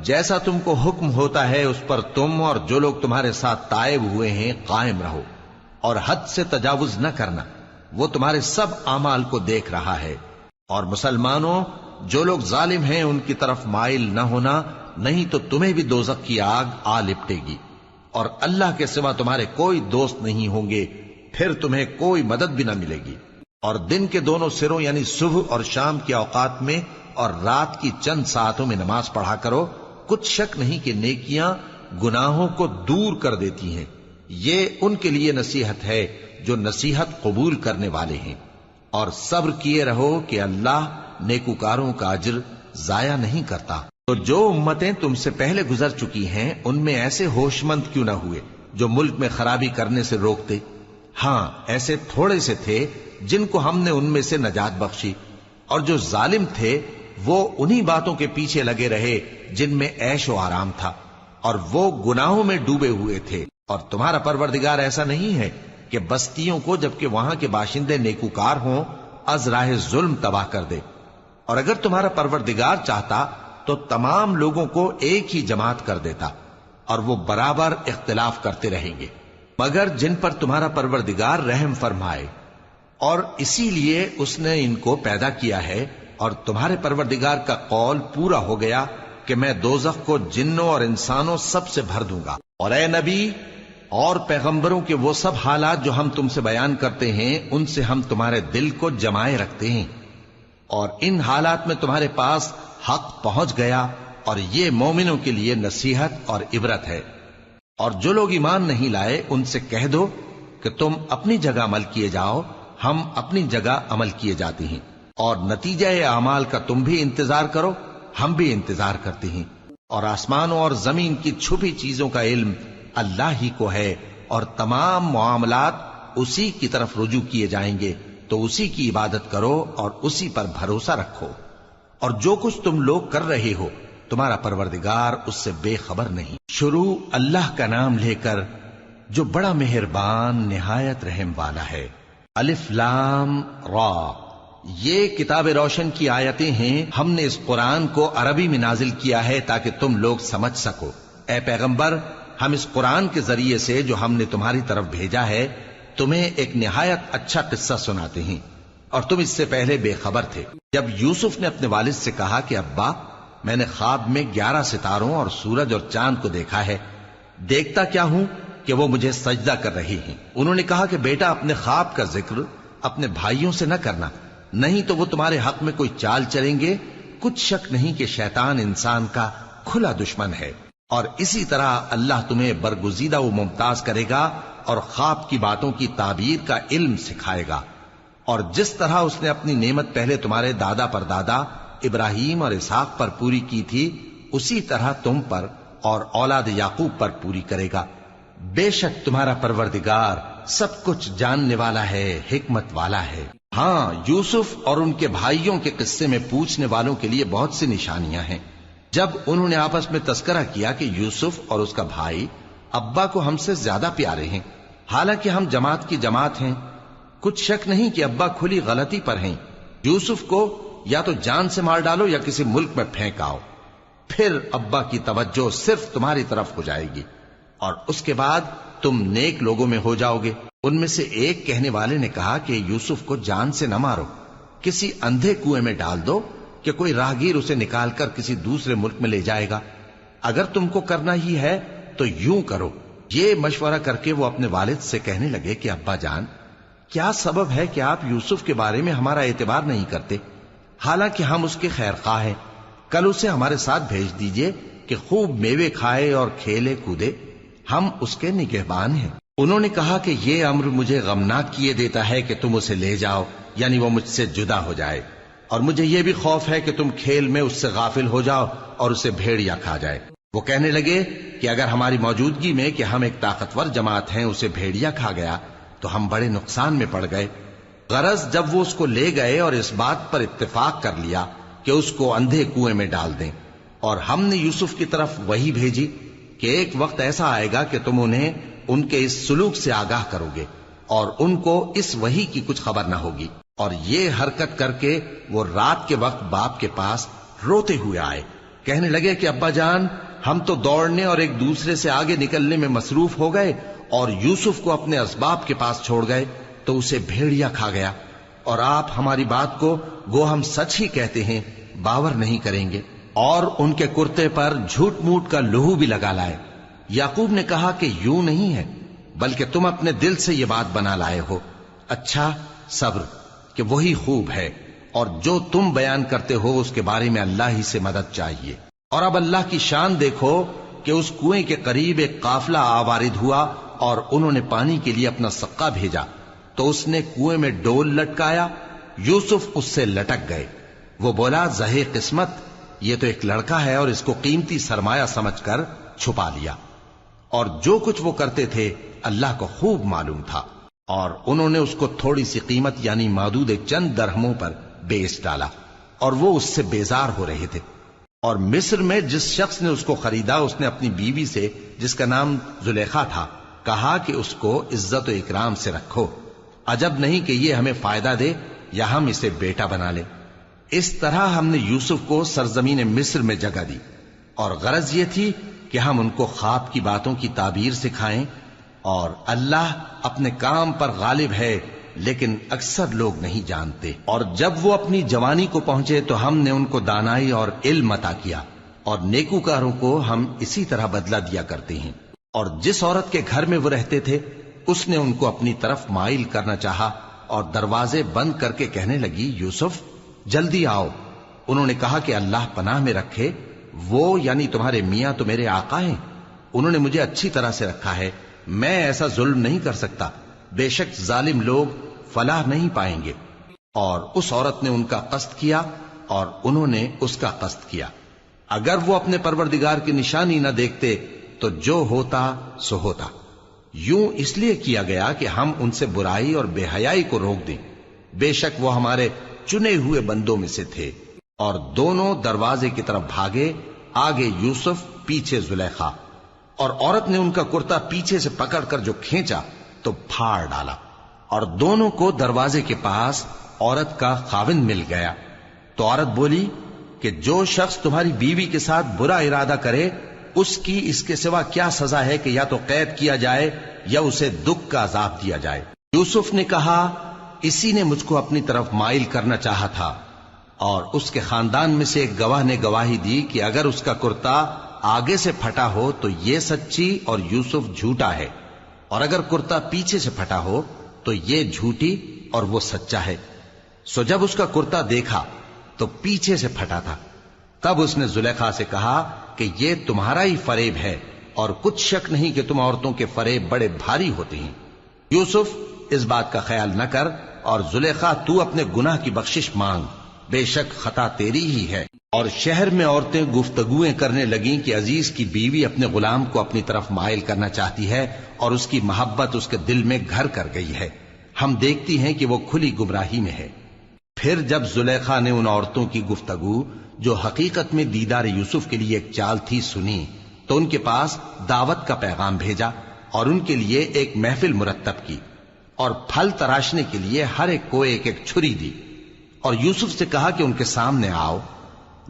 جیسا تم کو حکم ہوتا ہے اس پر تم اور جو لوگ تمہارے ساتھ تائب ہوئے ہیں قائم رہو، اور حد سے تجاوز نہ کرنا، وہ تمہارے سب اعمال کو دیکھ رہا ہے۔ اور مسلمانوں، جو لوگ ظالم ہیں ان کی طرف مائل نہ ہونا، نہیں تو تمہیں بھی دوزخ کی آگ آ لپٹے گی، اور اللہ کے سوا تمہارے کوئی دوست نہیں ہوں گے، پھر تمہیں کوئی مدد بھی نہ ملے گی۔ اور دن کے دونوں سروں یعنی صبح اور شام کے اوقات میں اور رات کی چند ساعتوں میں نماز پڑھا کرو، کچھ شک نہیں کہ نیکیاں گناہوں کو دور کر دیتی ہیں۔ یہ ان کے لیے نصیحت ہے جو نصیحت قبول کرنے والے ہیں۔ اور صبر کیے رہو کہ اللہ نیکوکاروں کا اجر ضائع نہیں کرتا۔ تو جو امتیں تم سے پہلے گزر چکی ہیں ان میں ایسے ہوش مند کیوں نہ ہوئے جو ملک میں خرابی کرنے سے روکتے؟ ہاں، ایسے تھوڑے سے تھے جن کو ہم نے ان میں سے نجات بخشی، اور جو ظالم تھے وہ انہی باتوں کے پیچھے لگے رہے جن میں عیش و آرام تھا، اور وہ گناہوں میں ڈوبے ہوئے تھے۔ اور تمہارا پروردگار ایسا نہیں ہے کہ بستیوں کو جبکہ وہاں کے باشندے نیکوکار ہوں از راہ ظلم تباہ کر دے۔ اور اگر تمہارا پروردگار چاہتا تو تمام لوگوں کو ایک ہی جماعت کر دیتا، اور وہ برابر اختلاف کرتے رہیں گے، مگر جن پر تمہارا پروردگار رحم فرمائے، اور اسی لیے اس نے ان کو پیدا کیا ہے۔ اور تمہارے پروردگار کا قول پورا ہو گیا کہ میں دوزخ کو جنوں اور انسانوں سب سے بھر دوں گا۔ اور اے نبی اور پیغمبروں کے وہ سب حالات جو ہم تم سے بیان کرتے ہیں ان سے ہم تمہارے دل کو جمائے رکھتے ہیں، اور ان حالات میں تمہارے پاس حق پہنچ گیا، اور یہ مومنوں کے لیے نصیحت اور عبرت ہے۔ اور جو لوگ ایمان نہیں لائے ان سے کہہ دو کہ تم اپنی جگہ عمل کیے جاؤ، ہم اپنی جگہ عمل کیے جاتے ہیں، اور نتیجہ اعمال کا تم بھی انتظار کرو، ہم بھی انتظار کرتے ہیں۔ اور آسمانوں اور زمین کی چھپی چیزوں کا علم اللہ ہی کو ہے، اور تمام معاملات اسی کی طرف رجوع کیے جائیں گے۔ تو اسی کی عبادت کرو اور اسی پر بھروسہ رکھو، اور جو کچھ تم لوگ کر رہے ہو تمہارا پروردگار اس سے بے خبر نہیں۔ شروع اللہ کا نام لے کر جو بڑا مہربان نہایت رحم والا ہے۔ الف لام را، یہ کتاب روشن کی آیتیں ہیں۔ ہم نے اس قرآن کو عربی میں نازل کیا ہے تاکہ تم لوگ سمجھ سکو۔ اے پیغمبر، ہم اس قرآن کے ذریعے سے جو ہم نے تمہاری طرف بھیجا ہے تمہیں ایک نہایت اچھا قصہ سناتے ہیں، اور تم اس سے پہلے بے خبر تھے۔ جب یوسف نے اپنے والد سے کہا کہ ابا، میں نے خواب میں 11 ستاروں اور سورج اور چاند کو دیکھا ہے، دیکھتا کیا ہوں کہ وہ مجھے سجدہ کر رہی ہیں۔ انہوں نے کہا کہ بیٹا، اپنے خواب کا ذکر اپنے بھائیوں سے نہ کرنا، نہیں تو وہ تمہارے حق میں کوئی چال چلیں گے۔ کچھ شک نہیں کہ شیطان انسان کا کھلا دشمن ہے، اور اسی طرح اللہ تمہیں برگزیدہ و ممتاز کرے گا اور خواب کی باتوں کی تعبیر کا علم سکھائے گا، اور جس طرح اس نے اپنی نعمت پہلے تمہارے دادا پر دادا ابراہیم اور اسحاق پر پوری کی تھی، اسی طرح تم پر اور اولاد یعقوب پر پوری کرے گا۔ بے شک تمہارا پروردگار سب کچھ جاننے والا ہے، حکمت والا ہے۔ ہاں، یوسف اور ان کے بھائیوں کے قصے میں پوچھنے والوں کے لیے بہت سی نشانیاں ہیں۔ جب انہوں نے آپس میں تذکرہ کیا کہ یوسف اور اس کا بھائی ابا کو ہم سے زیادہ پیارے ہیں، حالانکہ ہم جماعت کی جماعت ہیں، کچھ شک نہیں کہ ابا کھلی غلطی پر ہیں، یوسف کو یا تو جان سے مار ڈالو یا کسی ملک میں پھینک آؤ، پھر ابا کی توجہ صرف تمہاری طرف ہو جائے گی، اور اس کے بعد تم نیک لوگوں میں ہو جاؤ گے۔ ان میں سے ایک کہنے والے نے کہا کہ یوسف کو جان سے نہ مارو، کسی اندھے کنویں میں ڈال دو کہ کوئی راہگیر اسے نکال کر کسی دوسرے ملک میں لے جائے گا۔ اگر تم کو کرنا ہی ہے تو یوں کرو۔ یہ مشورہ کر کے وہ اپنے والد سے کہنے لگے کہ ابا جان، کیا سبب ہے کہ آپ یوسف کے بارے میں ہمارا اعتبار نہیں کرتے، حالانکہ ہم اس کے خیر خواہ ہیں؟ کل اسے ہمارے ساتھ بھیج دیجئے کہ خوب میوے کھائے اور کھیلے کودے، ہم اس کے نگہبان ہیں۔ انہوں نے کہا کہ یہ امر مجھے غمناک کیے دیتا ہے کہ تم اسے لے جاؤ، یعنی وہ مجھ سے جدا ہو جائے، اور مجھے یہ بھی خوف ہے کہ تم کھیل میں اس سے غافل ہو جاؤ اور اسے بھیڑیا کھا جائے۔ وہ کہنے لگے کہ اگر ہماری موجودگی میں کہ ہم ایک طاقتور جماعت ہیں اسے بھیڑیا کھا گیا تو ہم بڑے نقصان میں پڑ گئے۔ غرض جب وہ اس کو لے گئے اور اس بات پر اتفاق کر لیا کہ اس کو اندھے کنویں میں ڈال دیں، اور ہم نے یوسف کی طرف وحی بھیجی کہ ایک وقت ایسا آئے گا کہ تم انہیں ان کے اس سلوک سے آگاہ کرو گے، اور ان کو اس وحی کی کچھ خبر نہ ہوگی۔ اور یہ حرکت کر کے وہ رات کے وقت باپ کے پاس روتے ہوئے آئے، کہنے لگے کہ ابا جان، ہم تو دوڑنے اور ایک دوسرے سے آگے نکلنے میں مصروف ہو گئے اور یوسف کو اپنے اسباب کے پاس چھوڑ گئے تو اسے بھیڑیا کھا گیا، اور آپ ہماری بات کو گو ہم سچ ہی کہتے ہیں باور نہیں کریں گے، اور ان کے کرتے پر جھوٹ موٹ کا لہو بھی لگا لائے۔ یعقوب نے کہا کہ یوں نہیں ہے، بلکہ تم اپنے دل سے یہ بات بنا لائے ہو۔ اچھا، صبر کہ وہی خوب ہے، اور جو تم بیان کرتے ہو اس کے بارے میں اللہ ہی سے مدد چاہیے۔ اور اب اللہ کی شان دیکھو کہ اس کنویں کے قریب ایک قافلہ آوارد ہوا اور انہوں نے پانی کے لیے اپنا سقا بھیجا، تو اس نے کنویں میں ڈول لٹکایا، یوسف اس سے لٹک گئے۔ وہ بولا، زہے قسمت، یہ تو ایک لڑکا ہے، اور اس کو قیمتی سرمایہ سمجھ کر چھپا لیا۔ اور جو کچھ وہ کرتے تھے اللہ کو خوب معلوم تھا، اور انہوں نے اس کو تھوڑی سی قیمت یعنی مادود چند درہموں پر بیچ ڈالا، اور وہ اس سے بیزار ہو رہے تھے۔ اور مصر میں جس شخص نے اس کو خریدا، اس نے اپنی بیوی سے جس کا نام زلیخا تھا کہا کہ اس کو عزت و اکرام سے رکھو، عجب نہیں کہ یہ ہمیں فائدہ دے یا ہم اسے بیٹا بنا لیں۔ اس طرح ہم نے یوسف کو سرزمین مصر میں جگہ دی، اور غرض یہ تھی کہ ہم ان کو خواب کی باتوں کی تعبیر سکھائیں، اور اللہ اپنے کام پر غالب ہے لیکن اکثر لوگ نہیں جانتے۔ اور جب وہ اپنی جوانی کو پہنچے تو ہم نے ان کو دانائی اور علم عطا کیا، اور نیکوکاروں کو ہم اسی طرح بدلہ دیا کرتے ہیں۔ اور جس عورت کے گھر میں وہ رہتے تھے اس نے ان کو اپنی طرف مائل کرنا چاہا، اور دروازے بند کر کے کہنے لگی، یوسف جلدی آؤ۔ انہوں نے کہا کہ اللہ پناہ میں رکھے، وہ یعنی تمہارے میاں تو میرے آقا ہیں، انہوں نے مجھے اچھی طرح سے رکھا ہے، میں ایسا ظلم نہیں کر سکتا، بے شک ظالم لوگ فلاح نہیں پائیں گے۔ اور اس عورت نے ان کا قصد کیا اور انہوں نے اس کا قصد کیا۔ اگر وہ اپنے پروردگار کی نشانی نہ دیکھتے تو جو ہوتا سو ہوتا۔ یوں اس لیے کیا گیا کہ ہم ان سے برائی اور بے حیائی کو روک دیں، بے شک وہ ہمارے چنے ہوئے بندوں میں سے تھے۔ اور دونوں دروازے کی طرف بھاگے، آگے یوسف پیچھے زلیخا، اور عورت نے ان کا کرتا پیچھے سے پکڑ کر جو کھینچا تو پھاڑ ڈالا، اور دونوں کو دروازے کے پاس عورت کا خاوند مل گیا۔ تو عورت بولی کہ جو شخص تمہاری بیوی کے ساتھ برا ارادہ کرے اس کی اس کے سوا کیا سزا ہے کہ یا تو قید کیا جائے یا اسے دکھ کا عذاب دیا جائے۔ یوسف نے کہا اسی نے مجھ کو اپنی طرف مائل کرنا چاہا تھا، اور اس کے خاندان میں سے ایک گواہ نے گواہی دی کہ اگر اس کا کرتا آگے سے پھٹا ہو تو یہ سچی اور یوسف جھوٹا ہے، اور اگر کرتا پیچھے سے پھٹا ہو تو یہ جھوٹی اور وہ سچا ہے۔ سو جب اس کا کرتا دیکھا تو پیچھے سے پھٹا تھا، تب اس نے زلیخا سے کہا کہ یہ تمہارا ہی فریب ہے، اور کچھ شک نہیں کہ تم عورتوں کے فریب بڑے بھاری ہوتے ہیں۔ یوسف اس بات کا خیال نہ کر، اور زلیخا تو اپنے گناہ کی بخشش مانگ، بے شک خطا تیری ہی ہے۔ اور شہر میں عورتیں گفتگویں کرنے لگیں کہ عزیز کی بیوی اپنے غلام کو اپنی طرف مائل کرنا چاہتی ہے، اور اس کی محبت اس کے دل میں گھر کر گئی ہے، ہم دیکھتی ہیں کہ وہ کھلی گمراہی میں ہے۔ پھر جب زلیخا نے ان عورتوں کی گفتگو جو حقیقت میں دیدار یوسف کے لیے ایک چال تھی سنی، تو ان کے پاس دعوت کا پیغام بھیجا، اور ان کے لیے ایک محفل مرتب کی، اور پھل تراشنے کے لیے ہر ایک کو ایک ایک چھری دی، اور یوسف سے کہا کہ ان کے سامنے آؤ۔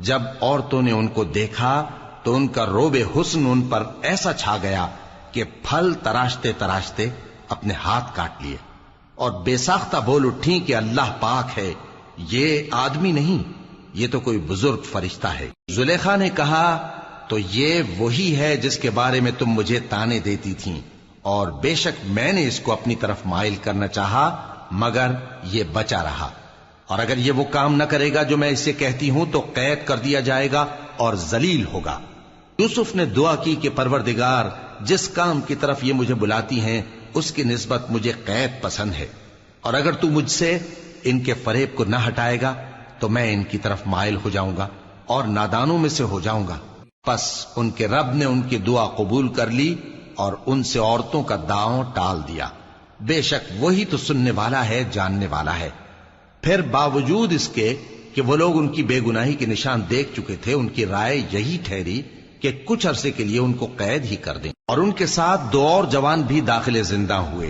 جب عورتوں نے ان کو دیکھا تو ان کا روب حسن ان پر ایسا چھا گیا کہ پھل تراشتے تراشتے اپنے ہاتھ کاٹ لیے، اور بے ساختہ بول اٹھیں کہ اللہ پاک ہے، یہ آدمی نہیں، یہ تو کوئی بزرگ فرشتہ ہے۔ زلیخا نے کہا تو یہ وہی ہے جس کے بارے میں تم مجھے تانے دیتی تھیں، اور بے شک میں نے اس کو اپنی طرف مائل کرنا چاہا مگر یہ بچا رہا، اور اگر یہ وہ کام نہ کرے گا جو میں اسے کہتی ہوں تو قید کر دیا جائے گا اور ذلیل ہوگا۔ یوسف نے دعا کی کہ پروردگار جس کام کی طرف یہ مجھے بلاتی ہیں اس کی نسبت مجھے قید پسند ہے، اور اگر تو مجھ سے ان کے فریب کو نہ ہٹائے گا تو میں ان کی طرف مائل ہو جاؤں گا اور نادانوں میں سے ہو جاؤں گا۔ پس ان کے رب نے ان کی دعا قبول کر لی اور ان سے عورتوں کا داؤں ٹال دیا، بے شک وہی تو سننے والا ہے، جاننے والا ہے۔ پھر باوجود اس کے کہ وہ لوگ ان کی بے گناہی کے نشان دیکھ چکے تھے، ان کی رائے یہی ٹھہری کہ کچھ عرصے کے لیے ان کو قید ہی کر دیں، اور ان کے ساتھ دو اور جوان بھی داخل زندہ ہوئے۔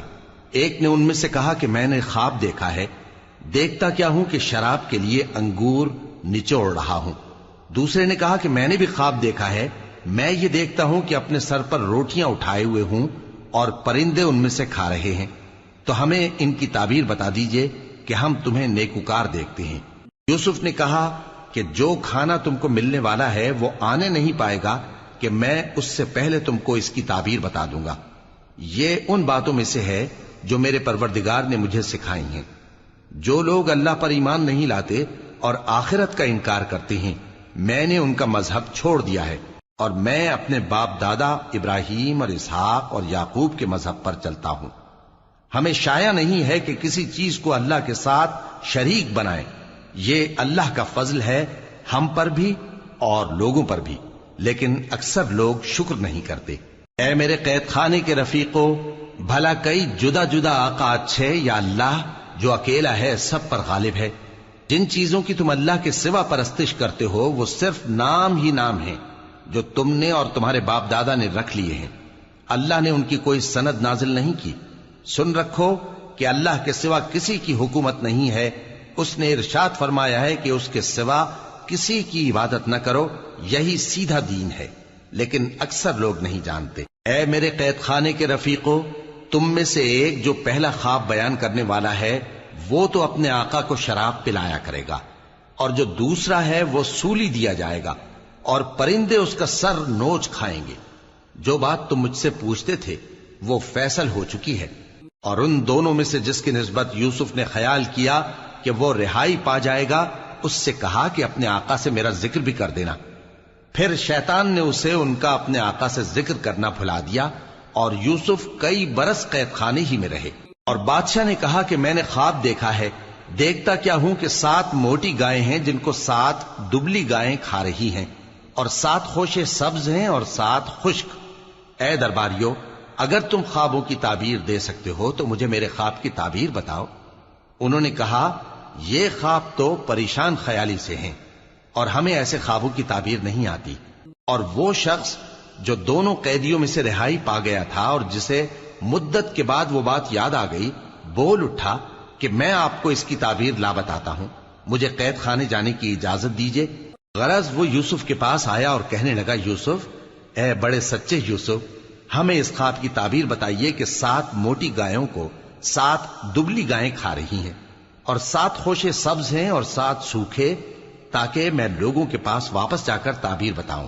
ایک نے ان میں سے کہا کہ میں نے خواب دیکھا ہے، دیکھتا کیا ہوں کہ شراب کے لیے انگور نچوڑ رہا ہوں۔ دوسرے نے کہا کہ میں نے بھی خواب دیکھا ہے، میں یہ دیکھتا ہوں کہ اپنے سر پر روٹیاں اٹھائے ہوئے ہوں اور پرندے ان میں سے کھا رہے ہیں، تو ہمیں ان کی تعبیر بتا دیجئے کہ ہم تمہیں نیکوکار دیکھتے ہیں۔ یوسف نے کہا کہ جو کھانا تم کو ملنے والا ہے وہ آنے نہیں پائے گا کہ میں اس سے پہلے تم کو اس کی تعبیر بتا دوں گا۔ یہ ان باتوں میں سے ہے جو میرے پروردگار نے مجھے سکھائی ہیں۔ جو لوگ اللہ پر ایمان نہیں لاتے اور آخرت کا انکار کرتے ہیں، میں نے ان کا مذہب چھوڑ دیا ہے، اور میں اپنے باپ دادا ابراہیم اور اسحاق اور یعقوب کے مذہب پر چلتا ہوں۔ ہمیں شایع نہیں ہے کہ کسی چیز کو اللہ کے ساتھ شریک بنائیں، یہ اللہ کا فضل ہے ہم پر بھی اور لوگوں پر بھی، لیکن اکثر لوگ شکر نہیں کرتے۔ اے میرے قید خانے کے رفیقو، بھلا کئی جدا جدا آقا اچھے یا اللہ جو اکیلا ہے سب پر غالب ہے؟ جن چیزوں کی تم اللہ کے سوا پرستش کرتے ہو وہ صرف نام ہی نام ہیں جو تم نے اور تمہارے باپ دادا نے رکھ لیے ہیں، اللہ نے ان کی کوئی سند نازل نہیں کی۔ سن رکھو کہ اللہ کے سوا کسی کی حکومت نہیں ہے، اس نے ارشاد فرمایا ہے کہ اس کے سوا کسی کی عبادت نہ کرو، یہی سیدھا دین ہے، لیکن اکثر لوگ نہیں جانتے۔ اے میرے قید خانے کے رفیقو، تم میں سے ایک جو پہلا خواب بیان کرنے والا ہے وہ تو اپنے آقا کو شراب پلایا کرے گا، اور جو دوسرا ہے وہ سولی دیا جائے گا، اور پرندے اس کا سر نوچ کھائیں گے۔ جو بات تم مجھ سے پوچھتے تھے وہ فیصل ہو چکی ہے، اور ان دونوں میں سے جس کی نسبت یوسف نے خیال کیا کہ وہ رہائی پا جائے گا، اس سے کہا کہ اپنے آقا سے میرا ذکر بھی کر دینا۔ پھر شیطان نے اسے ان کا اپنے آقا سے ذکر کرنا بھلا دیا، اور یوسف کئی برس قید خانے ہی میں رہے۔ اور بادشاہ نے کہا کہ میں نے خواب دیکھا ہے، دیکھتا کیا ہوں کہ 7 موٹی گائیں ہیں جن کو 7 دبلی گائیں کھا رہی ہیں، اور 7 خوشے سبز ہیں اور 7 خشک۔ اے درباریو، اگر تم خوابوں کی تعبیر دے سکتے ہو تو مجھے میرے خواب کی تعبیر بتاؤ۔ انہوں نے کہا یہ خواب تو پریشان خیالی سے ہیں اور ہمیں ایسے خوابوں کی تعبیر نہیں آتی۔ اور وہ شخص جو دونوں قیدیوں میں سے رہائی پا گیا تھا اور جسے مدت کے بعد وہ بات یاد آ گئی، بول اٹھا کہ میں آپ کو اس کی تعبیر لا بتاتا ہوں، مجھے قید خانے جانے کی اجازت دیجیے۔ غرض وہ یوسف کے پاس آیا اور کہنے لگا، یوسف، اے بڑے سچے یوسف، ہمیں اس خواب کی تعبیر بتائیے کہ 7 موٹی گایوں کو 7 دبلی گائیں کھا رہی ہیں، اور 7 خوشے سبز ہیں اور 7 سوکھے، تاکہ میں لوگوں کے پاس واپس جا کر تعبیر بتاؤں۔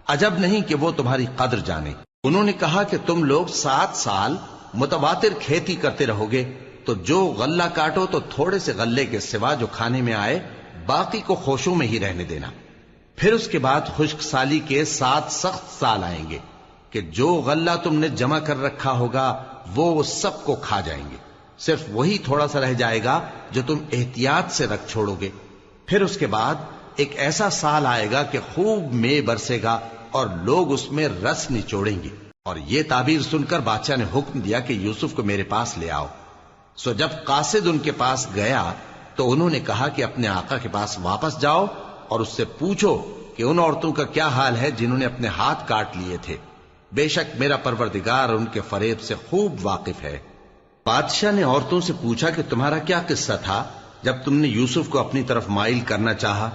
عجب نہیں کہ وہ تمہاری قدر جانے۔ انہوں نے کہا کہ تم لوگ 7 سال متواتر کھیتی کرتے رہو گے، تو جو غلہ کاٹو تو تھوڑے سے غلے کے سوا جو کھانے میں آئے باقی کو خوشوں میں ہی رہنے دینا۔ پھر اس کے بعد خشک سالی کے 7 سخت سال آئیں گے کہ جو غلہ تم نے جمع کر رکھا ہوگا وہ سب کو کھا جائیں گے، صرف وہی تھوڑا سا رہ جائے گا جو تم احتیاط سے رکھ چھوڑو گے۔ پھر اس کے بعد ایک ایسا سال آئے گا کہ خوب مے برسے گا اور لوگ اس میں رس نچوڑیں گے۔ اور یہ تعبیر سن کر بادشاہ نے حکم دیا کہ یوسف کو میرے پاس لے آؤ۔ سو جب قاصد ان کے پاس گیا تو انہوں نے کہا کہ اپنے آقا کے پاس واپس جاؤ اور اس سے پوچھو کہ ان عورتوں کا کیا حال ہے جنہوں نے اپنے ہاتھ کاٹ لیے تھے، بے شک میرا پروردگار ان کے فریب سے خوب واقف ہے۔ بادشاہ نے عورتوں سے پوچھا کہ تمہارا کیا قصہ تھا جب تم نے یوسف کو اپنی طرف مائل کرنا چاہا؟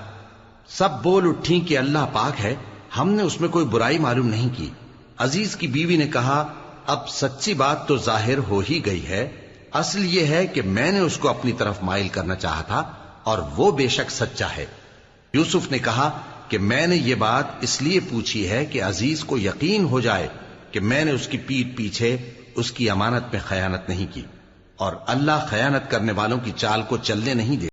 سب بول اٹھیں کہ اللہ پاک ہے، ہم نے اس میں کوئی برائی معلوم نہیں کی۔ عزیز کی بیوی نے کہا، اب سچی بات تو ظاہر ہو ہی گئی ہے، اصل یہ ہے کہ میں نے اس کو اپنی طرف مائل کرنا چاہا تھا اور وہ بے شک سچا ہے۔ یوسف نے کہا کہ میں نے یہ بات اس لیے پوچھی ہے کہ عزیز کو یقین ہو جائے کہ میں نے اس کی پیٹھ پیچھے اس کی امانت میں خیانت نہیں کی، اور اللہ خیانت کرنے والوں کی چال کو چلنے نہیں دے۔